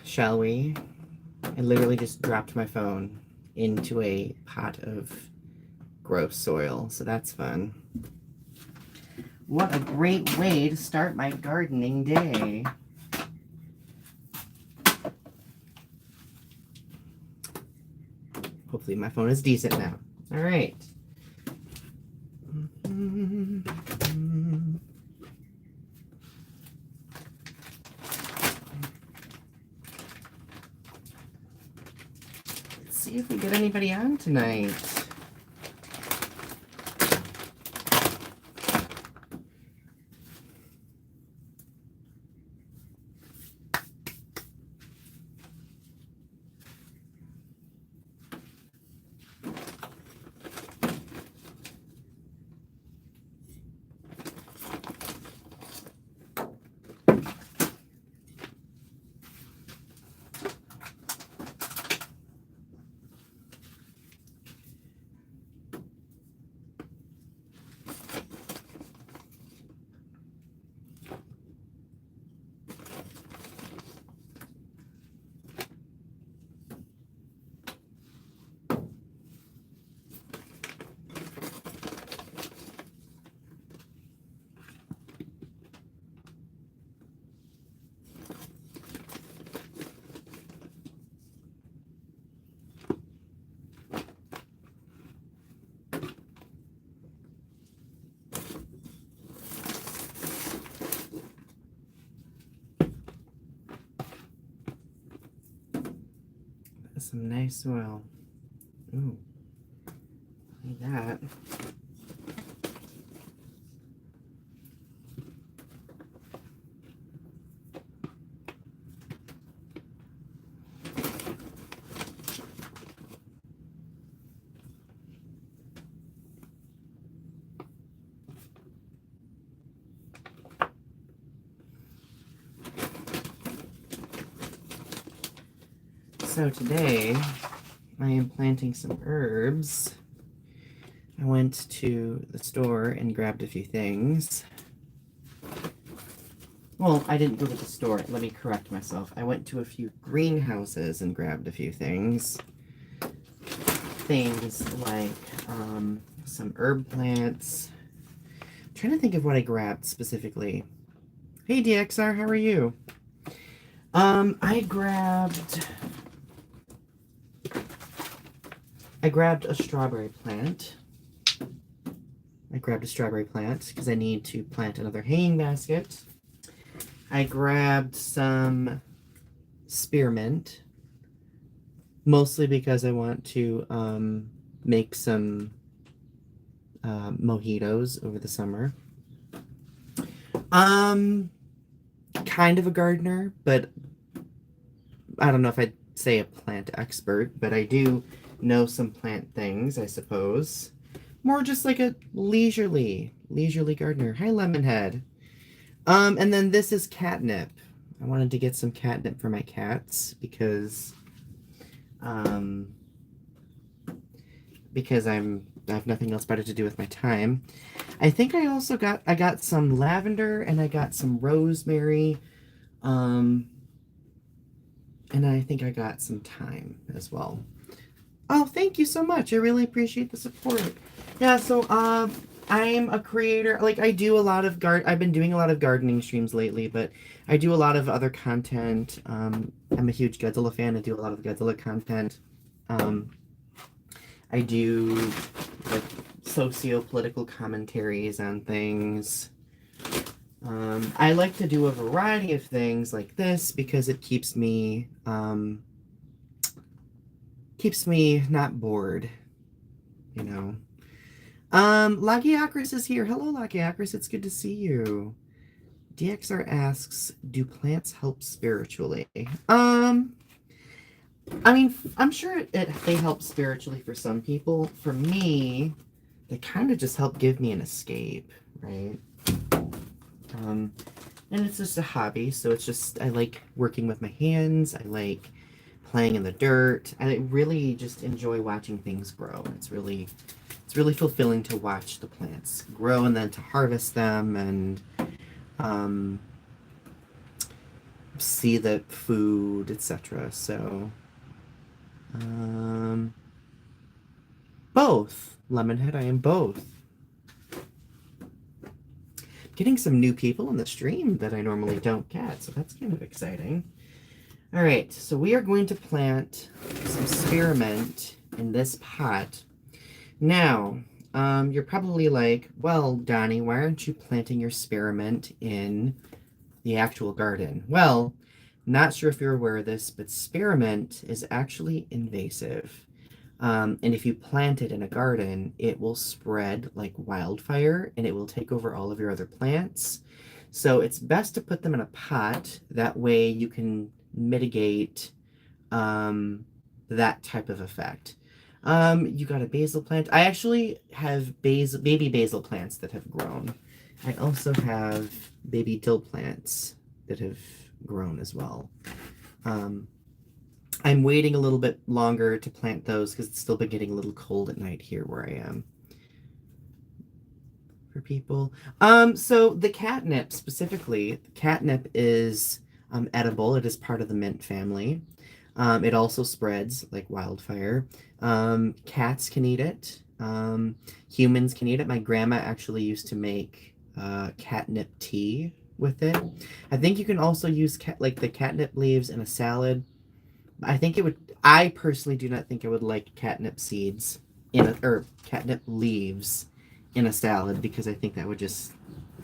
shall we? I literally just dropped my phone into a pot of gross soil, so that's fun. What a great way to start my gardening day. Hopefully my phone is decent now. All right. Let's see if we get anybody on tonight. That's some nice soil. Ooh, look at that. So today, I am planting some herbs. I went to the store and grabbed a few things. Well, I didn't go to the store. Let me correct myself. I went to a few greenhouses and grabbed a few things. Things like some herb plants. I'm trying to think of what I grabbed specifically. Hey DXR, how are you? I grabbed a strawberry plant. Because I need to plant another hanging basket. I grabbed some spearmint, mostly because I want to make some mojitos over the summer. Kind of a gardener, but I don't know if I'd say a plant expert, but I do know some plant things, I suppose. More just like a leisurely gardener. Hi, Lemonhead. And then this is catnip. I wanted to get some catnip for my cats because I have nothing else better to do with my time. I think I also got some lavender and I got some rosemary. And I think I got some thyme as well. Oh, thank you so much. I really appreciate the support. Yeah, so I'm a creator. Like I do a lot of I've been doing a lot of gardening streams lately, but I do a lot of other content. I'm a huge Godzilla fan. I do a lot of Godzilla content. I do like socio-political commentaries on things. I like to do a variety of things like this because it keeps me not bored, you know. Lagiacris is here. Hello, Lagiacris. It's good to see you. DXR asks, do plants help spiritually? I mean, I'm sure they help spiritually for some people. For me, they kind of just help give me an escape, right? And it's just a hobby, so it's just, I like working with my hands. I like playing in the dirt. I really just enjoy watching things grow. It's really fulfilling to watch the plants grow and then to harvest them and see the food, etc. So, um, both. Lemonhead, I am both. Getting some new people in the stream that I normally don't get, so that's kind of exciting. All right, so we are going to plant some spearmint in this pot. Now, you're probably like, well, Donnie, why aren't you planting your spearmint in the actual garden? Well, not sure if you're aware of this, but spearmint is actually invasive. And if you plant it in a garden, it will spread like wildfire and it will take over all of your other plants. So it's best to put them in a pot. That way you can mitigate that type of effect. You got a basil plant. I actually have baby basil plants that have grown. I also have baby dill plants that have grown as well. I'm waiting a little bit longer to plant those because it's still been getting a little cold at night here where I am. For people. So the catnip specifically, catnip is edible. It is part of the mint family. It also spreads like wildfire. Cats can eat it. Humans can eat it. My grandma actually used to make catnip tea with it. I think you can also use like the catnip leaves in a salad. I think it would. I personally do not think I would like catnip seeds or catnip leaves in a salad because I think that would just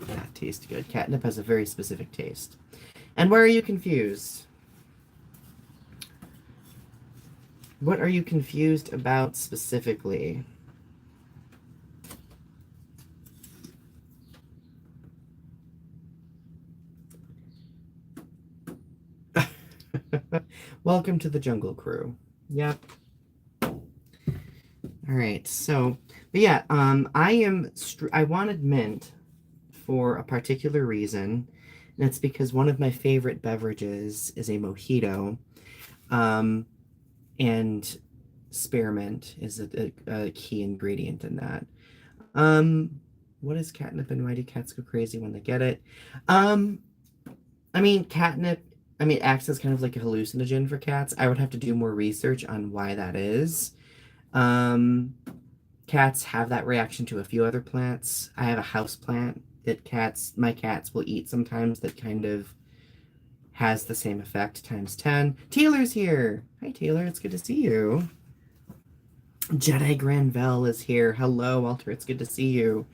not taste good. Catnip has a very specific taste. And why are you confused? What are you confused about specifically? Welcome to the Jungle Crew. Yep. All right. So, but yeah, I wanted mint for a particular reason, and it's because one of my favorite beverages is a mojito, and spearmint is a key ingredient in that. What is catnip and why do cats go crazy when they get it? I mean, catnip, acts as kind of like a hallucinogen for cats. I would have to do more research on why that is. Cats have that reaction to a few other plants. I have a house plant that my cats will eat sometimes that kind of has the same effect times 10. Taylor's here. Hi, Taylor. It's good to see you. Jedi Granville is here. Hello, Walter. It's good to see you.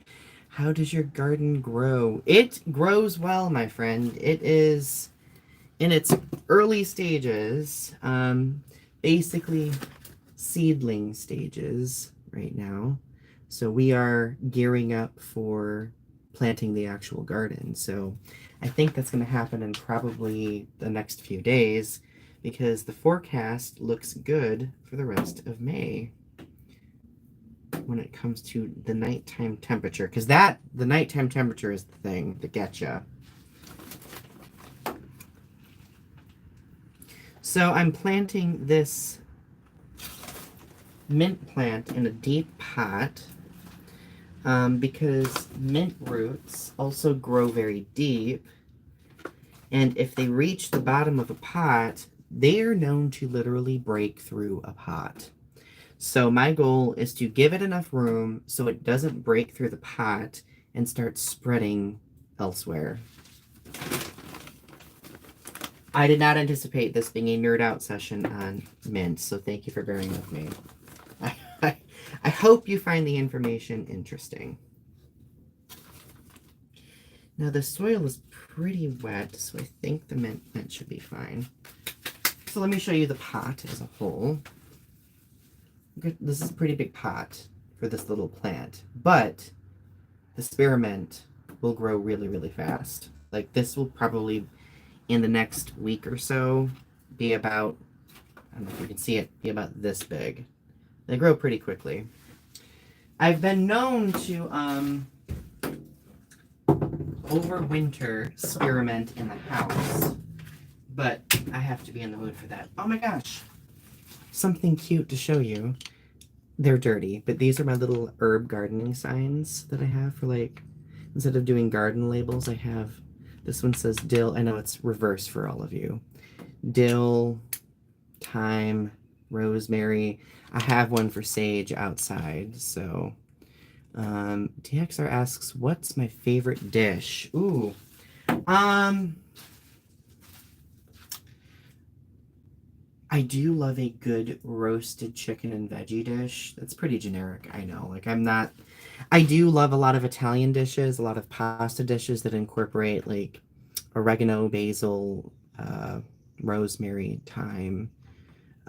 How does your garden grow? It grows well, my friend. It is in its early stages, basically seedling stages right now. So we are gearing up for planting the actual garden. So I think that's going to happen in probably the next few days because the forecast looks good for the rest of May when it comes to the nighttime temperature, because the nighttime temperature is the thing that gets you. So I'm planting this mint plant in a deep pot because mint roots also grow very deep, and if they reach the bottom of a pot, they are known to literally break through a pot. So my goal is to give it enough room so it doesn't break through the pot and start spreading elsewhere. I did not anticipate this being a nerd out session on mint, so thank you for bearing with me. I hope you find the information interesting. Now the soil is pretty wet, so I think the mint should be fine. So let me show you the pot as a whole. This is a pretty big pot for this little plant, but the spearmint will grow really, really fast. Like this will probably, in the next week or so, be about, I don't know if you can see it, be about this big. They grow pretty quickly. I've been known to overwinter spearmint in the house, but I have to be in the mood for that. Oh my gosh! Something cute to show you. They're dirty, but these are my little herb gardening signs that I have for, like, instead of doing garden labels, I have This one says dill. I know it's reverse for all of you. Dill, thyme, rosemary. I have one for sage outside, so. DXR asks, what's my favorite dish? Ooh. I do love a good roasted chicken and veggie dish. That's pretty generic, I know. Like, I do love a lot of Italian dishes, a lot of pasta dishes that incorporate, like, oregano, basil, rosemary, thyme.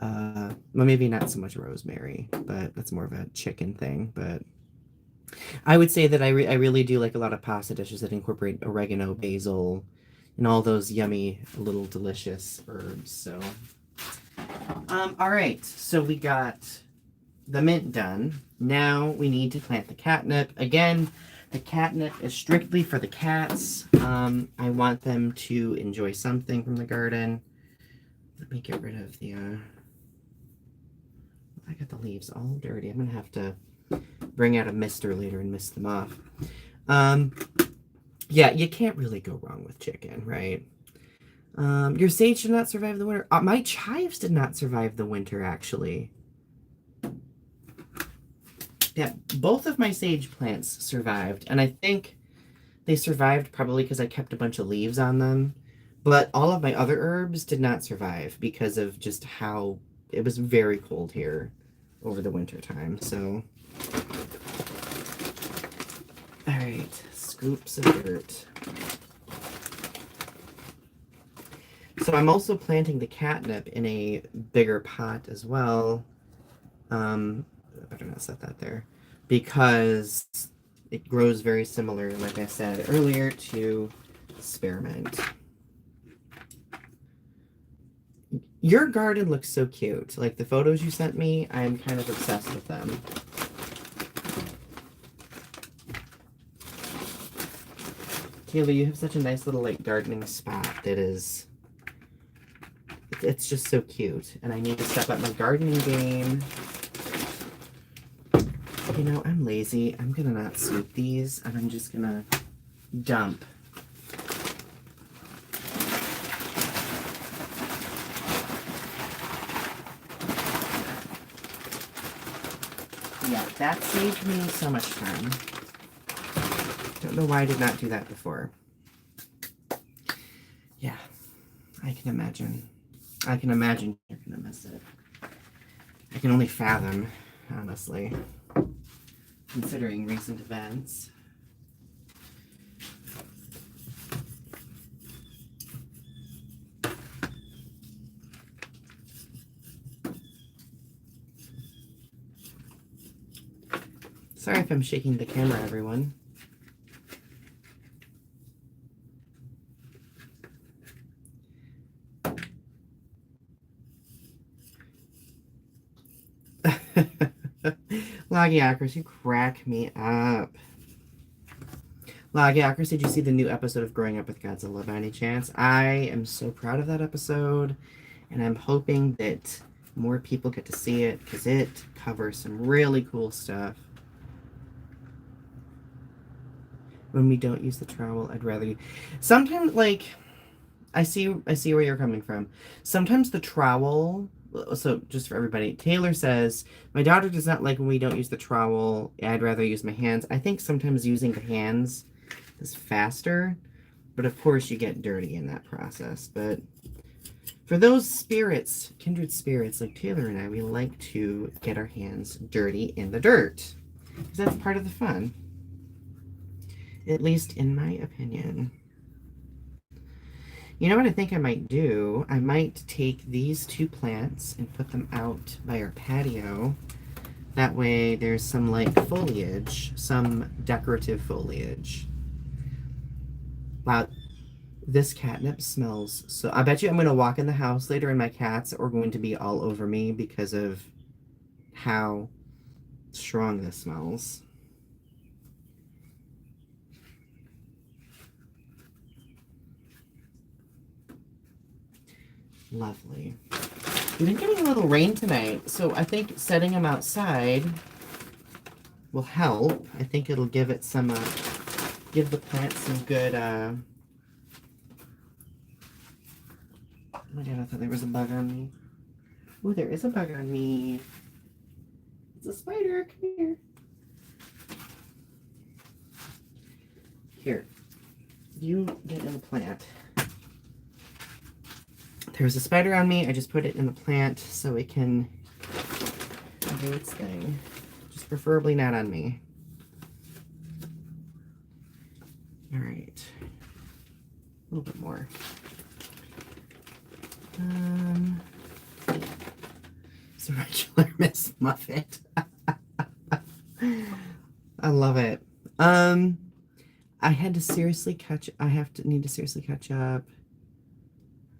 Well, maybe not so much rosemary, but that's more of a chicken thing. But I would say that I really do like a lot of pasta dishes that incorporate oregano, basil, and all those yummy little delicious herbs. So. All right, so we got the mint done. Now we need to plant the catnip. Again, the catnip is strictly for the cats. I want them to enjoy something from the garden. Let me get rid of the, I got the leaves all dirty. I'm gonna have to bring out a mister later and mist them off. Yeah, you can't really go wrong with chicken, right? Your sage did not survive the winter. My chives did not survive the winter, actually. Yeah, both of my sage plants survived, and I think they survived probably because I kept a bunch of leaves on them. But all of my other herbs did not survive because of just how it was very cold here over the winter time. So, all right, scoops of dirt. So I'm also planting the catnip in a bigger pot as well. I better not set that there because it grows very similar, like I said earlier, to spearmint. Your garden looks so cute. Like the photos you sent me, I'm kind of obsessed with them. Kayla, you have such a nice little like gardening spot that is... It's just so cute, and I need to step up my gardening game. You know, I'm lazy. I'm gonna not sweep these, and I'm just gonna dump. Yeah, that saved me so much time. Don't know why I did not do that before. Yeah, I can imagine. I can imagine you're gonna miss it. I can only fathom, honestly, considering recent events. Sorry if I'm shaking the camera, everyone. Logiocracy, you crack me up. Logiocracy, did you see the new episode of Growing Up with Godzilla by any chance? I am so proud of that episode, and I'm hoping that more people get to see it because it covers some really cool stuff. When we don't use the trowel, I'd rather... Sometimes, like, I see where you're coming from. Sometimes the trowel... So, just for everybody, Taylor says, my daughter does not like when we don't use the trowel. I'd rather use my hands. I think sometimes using the hands is faster, but of course you get dirty in that process. But for those spirits, kindred spirits like Taylor and I, we like to get our hands dirty in the dirt, because that's part of the fun. At least in my opinion. You know what I think I might do? I might take these two plants and put them out by our patio. That way there's some like foliage, some decorative foliage. Wow, this catnip smells so... I bet you I'm going to walk in the house later and my cats are going to be all over me because of how strong this smells. Lovely. We've been getting a little rain tonight, so I think setting them outside will help. I think it'll give it some, give the plant some good, my god, I thought there was a bug on me. Oh, there is a bug on me. It's a spider. Come here. Here. You get in the plant. There's a spider on me. I just put it in the plant so it can do its thing. Just preferably not on me. All right. A little bit more. It's a regular Miss Muffet. I love it. I had to seriously need to seriously catch up.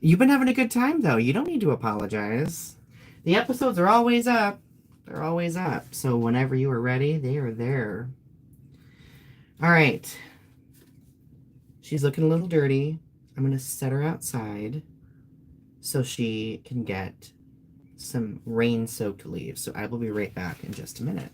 You've been having a good time though. You don't need to apologize. The episodes are always up. They're always up. So whenever you are ready, they are there. All right. She's looking a little dirty. I'm going to set her outside so she can get some rain-soaked leaves. So I will be right back in just a minute.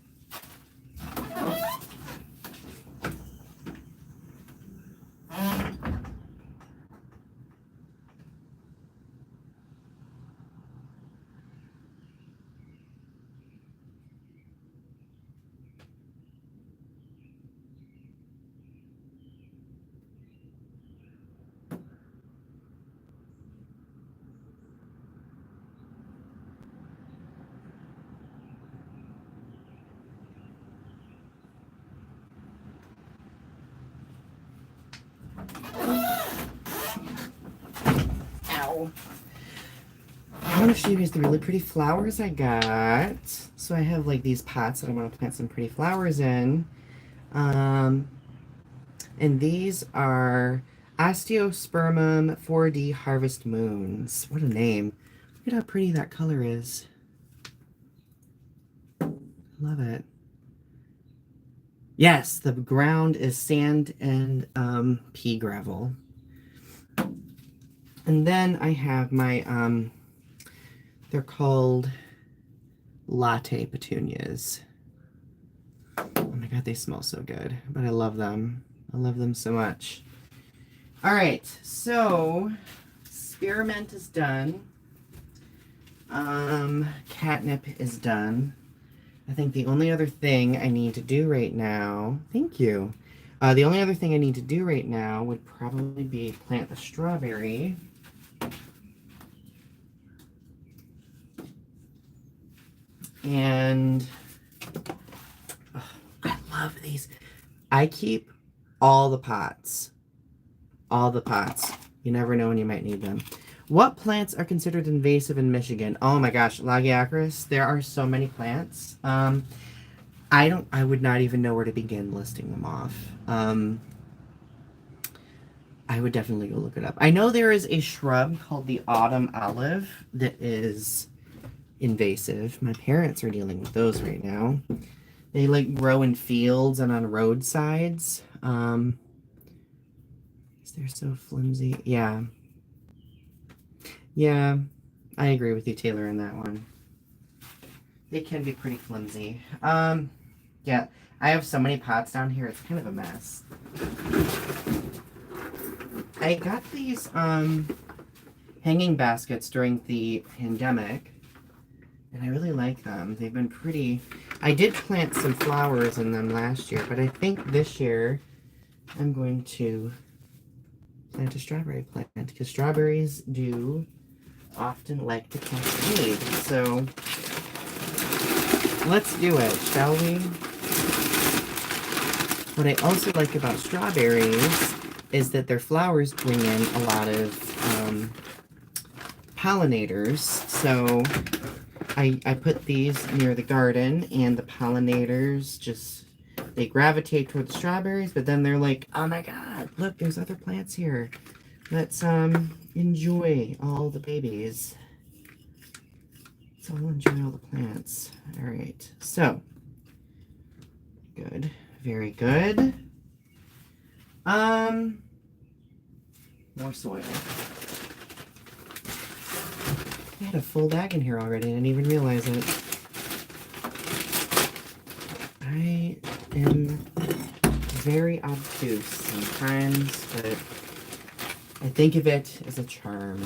I want to show you guys the really pretty flowers I got. So I have like these pots that I want to plant some pretty flowers in. And these are Osteospermum 4D Harvest Moons. What a name. Look at how pretty that color is. Love it. Yes, the ground is sand and pea gravel. And then I have my, they're called latte petunias. Oh my god, they smell so good, but I love them. I love them so much. All right, so spearmint is done. Catnip is done. I think the only other thing I need to do right now, thank you. The only other thing I need to do right now would probably be plant the strawberry. And oh, I love these. I keep all the pots. All the pots. You never know when you might need them. What plants are considered invasive in Michigan? Oh my gosh, Lagiacris. There are so many plants. I would not even know where to begin listing them off. I would definitely go look it up. I know there is a shrub called the autumn olive that is invasive. My parents are dealing with those right now. They like grow in fields and on roadsides. They're so flimsy. Yeah. Yeah, I agree with you, Taylor, on that one. They can be pretty flimsy. Yeah, I have so many pots down here, it's kind of a mess. I got these hanging baskets during the pandemic, and I really like them. They've been pretty. I did plant some flowers in them last year, but I think this year I'm going to plant a strawberry plant, because strawberries do often like to cascade. So let's do it, shall we? What I also like about strawberries is that their flowers bring in a lot of pollinators. So I put these near the garden, and the pollinators just, they gravitate toward the strawberries, but then they're like, oh my god, look, there's other plants here. Let's enjoy all the babies. Let's all enjoy all the plants. All right, so good, very good. More soil. I had a full bag in here already. I didn't even realize it. I am very obtuse sometimes, but I think of it as a charm.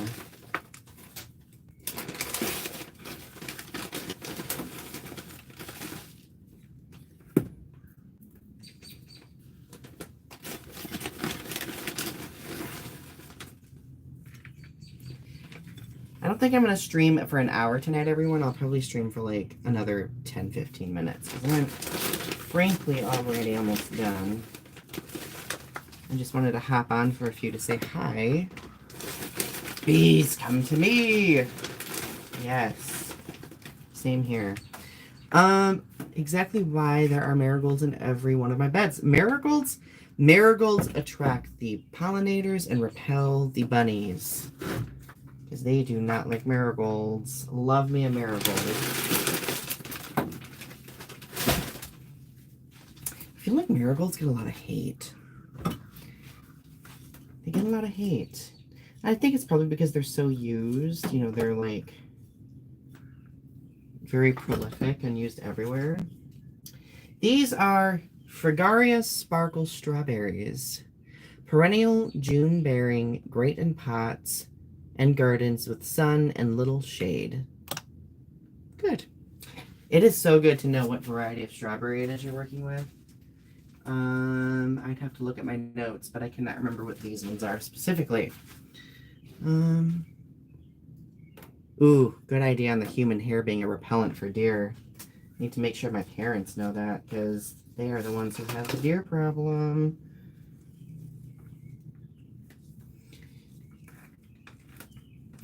don't think I'm going to stream for an hour tonight, everyone. I'll probably stream for like another 10-15 minutes because I'm frankly already almost done. I just wanted to hop on for a few to say hi. Bees, come to me! Yes. Same here. Exactly why there are marigolds in every one of my beds. Marigolds attract the pollinators and repel the bunnies. Because they do not like marigolds. Love me a marigold. I feel like marigolds get a lot of hate. They get a lot of hate. I think it's probably because they're so used. You know, they're like very prolific and used everywhere. These are Fragaria Sparkle Strawberries. Perennial, June-bearing, great in pots and gardens with sun and little shade. Good. It is so good to know what variety of strawberry it is you're working with. I'd have to look at my notes, but I cannot remember what these ones are specifically. Ooh, good idea on the human hair being a repellent for deer. Need to make sure my parents know that because they are the ones who have the deer problem.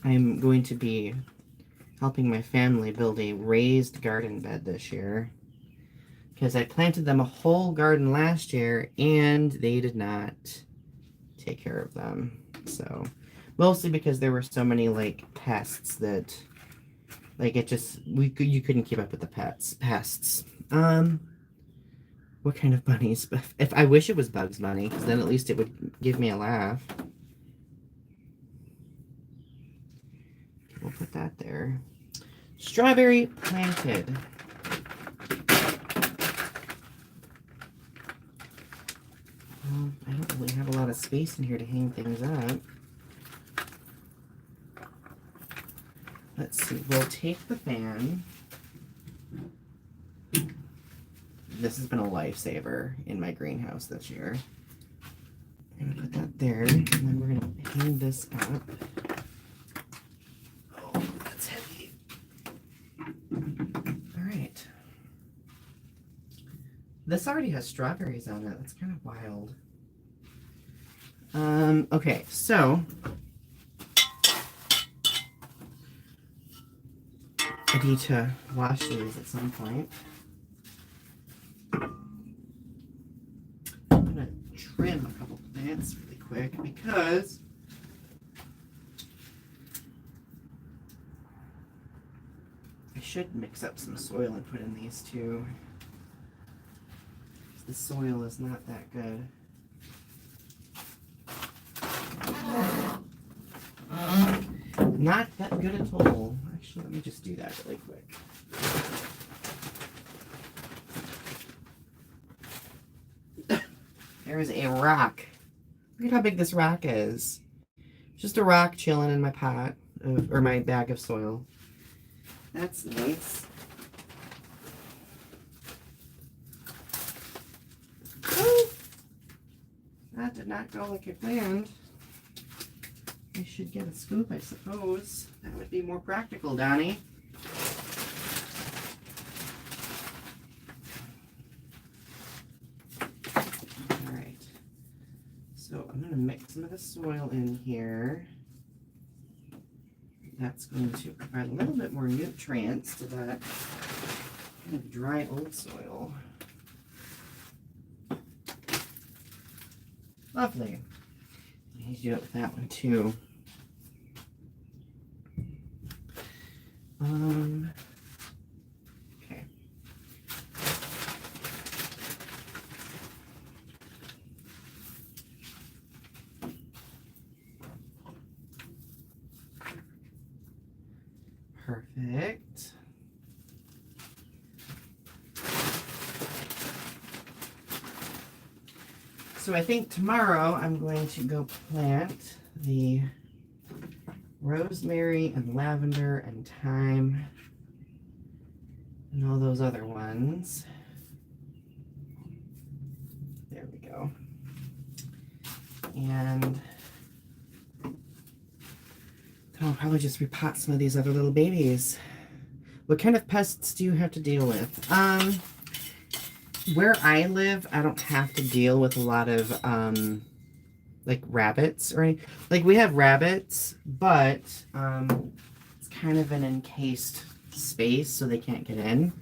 I'm going to be helping my family build a raised garden bed this year because I planted them a whole garden last year and they did not take care of them. So mostly because there were so many like pests that like it just you couldn't keep up with the pests. What kind of bunnies? If I wish it was Bugs Bunny, because then at least it would give me a laugh. We'll put that there. Strawberry planted. I don't really have a lot of space in here to hang things up. Let's see. We'll take the fan. This has been a lifesaver in my greenhouse this year. I'm gonna put that there, and then we're gonna hang this up. Oh, that's heavy. All right. This already has strawberries on it. That's kind of wild. Okay, so I need to wash these at some point. I'm gonna trim a couple plants really quick because I should mix up some soil and put in these too. The soil is not that good. Not that good at all. Actually, let me just do that really quick. There is a rock. Look at how big this rock is. Just a rock chilling in my pot, or my bag of soil. That's nice. Oh, that did not go like I planned. I should get a scoop, I suppose. That would be more practical, Donnie. Alright. So I'm going to mix some of the soil in here. That's going to provide a little bit more nutrients to that kind of dry old soil. Lovely. I need to do it with that one too. Okay. Perfect. So I think tomorrow I'm going to go plant the rosemary and lavender and thyme and all those other ones. There we go. And I'll probably just repot some of these other little babies. What kind of pests do you have to deal with? Where I live, I don't have to deal with a lot of like rabbits or anything. Like we have rabbits, but it's kind of an encased space, so they can't get in.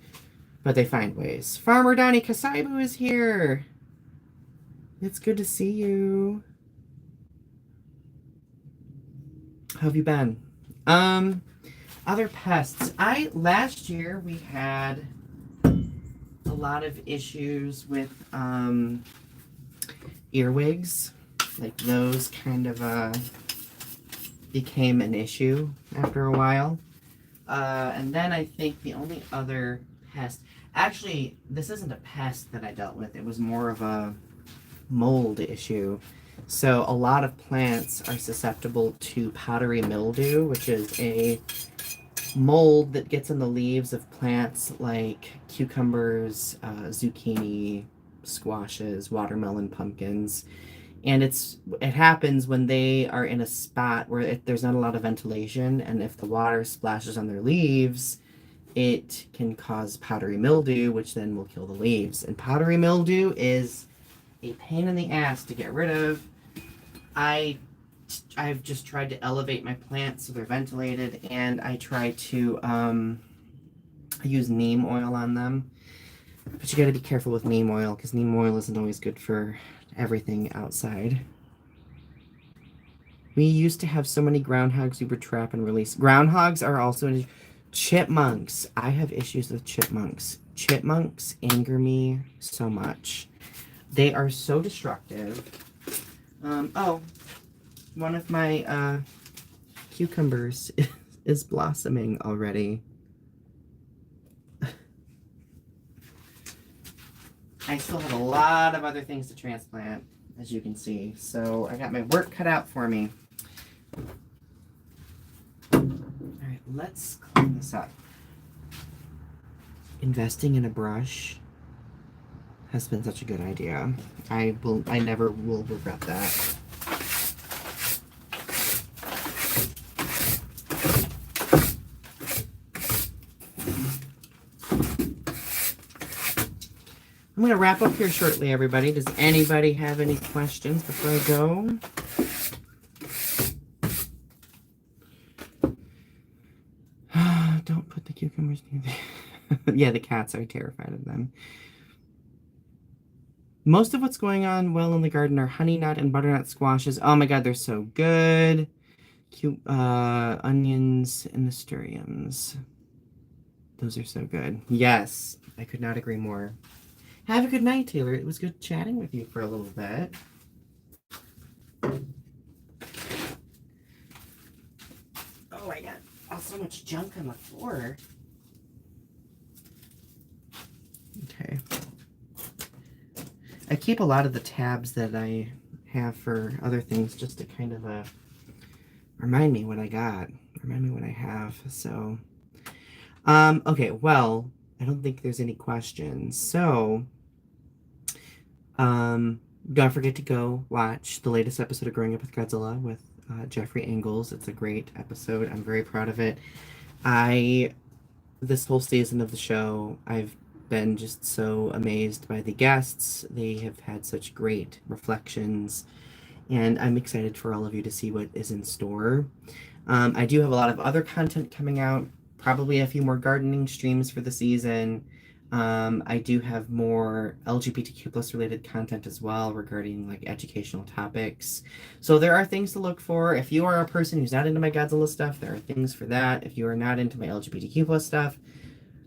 But they find ways. Farmer Donnie Kasaibu is here. It's good to see you. How have you been? Other pests. Last year we had a lot of issues with earwigs. Like those kind of became an issue after a while. And then I think the only other pest, actually, this isn't a pest that I dealt with. It was more of a mold issue. So a lot of plants are susceptible to powdery mildew, which is a mold that gets in the leaves of plants like cucumbers, zucchini, squashes, watermelon, pumpkins. And it happens when they are in a spot where there's not a lot of ventilation, and if the water splashes on their leaves, it can cause powdery mildew, which then will kill the leaves. And powdery mildew is a pain in the ass to get rid of. I've just tried to elevate my plants so they're ventilated, and I try to use neem oil on them. But you got to be careful with neem oil, because neem oil isn't always good for everything outside. We used to have so many groundhogs we would trap and release. Groundhogs are also chipmunks. I have issues with chipmunks. Chipmunks anger me so much. They are so destructive. One of my cucumbers is blossoming already. I still have a lot of other things to transplant, as you can see. So I got my work cut out for me. All right, let's clean this up. Investing in a brush has been such a good idea. I never will regret that. I'm going to wrap up here shortly, everybody. Does anybody have any questions before I go? Don't put the cucumbers near the... Yeah, the cats are terrified of them. Most of what's going on well in the garden are honey nut and butternut squashes. Oh my god, they're so good. Cute onions and nasturtiums. Those are so good. Yes, I could not agree more. Have a good night, Taylor. It was good chatting with you for a little bit. Oh, I got so much junk on the floor. Okay. I keep a lot of the tabs that I have for other things just to kind of remind me what I got. Remind me what I have. So, okay, well, I don't think there's any questions. So, don't forget to go watch the latest episode of Growing Up with Godzilla with Jeffrey Ingalls. It's a great episode. I'm very proud of it. This whole season of the show, I've been just so amazed by the guests. They have had such great reflections, and I'm excited for all of you to see what is in store. I do have a lot of other content coming out, probably a few more gardening streams for the season. I do have more LGBTQ plus related content as well regarding like educational topics. So there are things to look for. If you are a person who's not into my Godzilla stuff, there are things for that. If you are not into my LGBTQ plus stuff,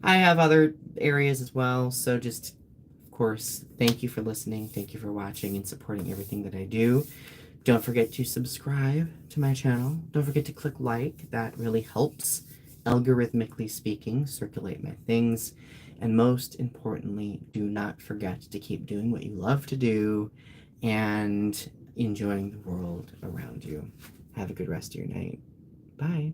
I have other areas as well. So just, of course, thank you for listening. Thank you for watching and supporting everything that I do. Don't forget to subscribe to my channel. Don't forget to click like. That really helps, algorithmically speaking, circulate my things. And most importantly, do not forget to keep doing what you love to do and enjoying the world around you. Have a good rest of your night. Bye.